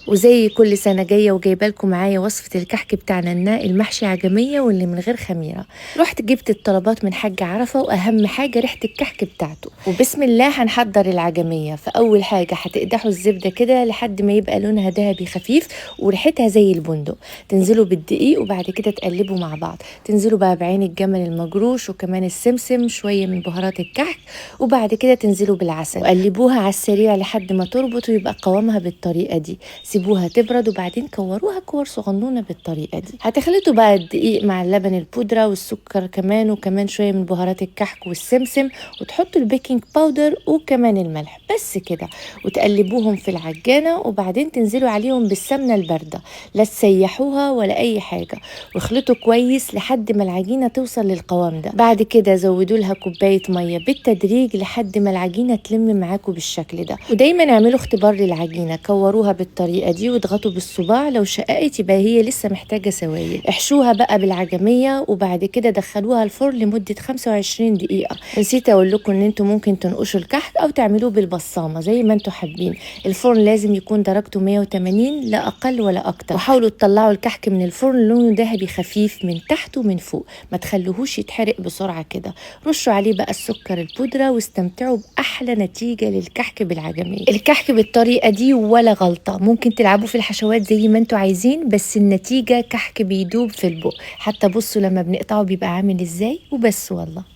وزي كل سنة جاية وجايبه لكم معايا وصفة الكحك بتاعنا المحشي عجمية واللي من غير خميرة. رحت جبت الطلبات من حاج عرفة، وأهم حاجة ريحة الكحك بتاعته. وبسم الله هنحضر العجمية. فأول حاجة هتقدحوا الزبدة كده لحد ما يبقى لونها ذهبي خفيف وريحتها زي البندق. تنزلوا بالدقيق وبعد كده تقلبوا مع بعض. تنزلوا بقى بعين الجمل المجروش وكمان السمسم، شوية من بهارات الكحك، وبعد كده تنزلوا بالعسل وقلبوها على السريع لحد ما تربط ويبقى قوامها بالطريقة دي. سيبوها تبرد وبعدين كوروها كور صغنونه بالطريقه دي. هتخلطوا بقى الدقيق مع اللبن البودره والسكر كمان، وكمان شويه من بهارات الكحك والسمسم، وتحطوا البيكنج باودر وكمان الملح بس كده، وتقلبوهم في العجانه، وبعدين تنزلوا عليهم بالسمنه البارده، لا تسيحوها ولا اي حاجه، واخلطوا كويس لحد ما العجينه توصل للقوام ده. بعد كده زودوا لها كوبايه ميه بالتدريج لحد ما العجينه تلم معاكم بالشكل ده. ودايما اعملوا اختبار للعجينه، كوروها بالطريقه دي واضغطوا بالصباع، لو شققت يبقى هي لسه محتاجه سوائل. احشوها بقى بالعجميه وبعد كده دخلوها الفرن لمده 25 دقيقه. نسيت اقول لكم ان انتم ممكن تنقشوا الكحك او تعملوه بالبصامه زي ما انتم حابين. الفرن لازم يكون درجته 180 لا اقل ولا اكتر، وحاولوا تطلعوا الكحك من الفرن لونه ذهبي خفيف من تحت ومن فوق، ما تخلوهوش يتحرق بسرعه كده. رشوا عليه بقى السكر البودره واستمتعوا باحلى نتيجه للكحك بالعجميه. الكحك بالطريقه دي ولا غلطه، ممكن تلعبوا في الحشوات زي ما انتوا عايزين، بس النتيجه كحك بيدوب في البق. حتى بصوا لما بنقطعه بيبقى عامل ازاي، وبس والله.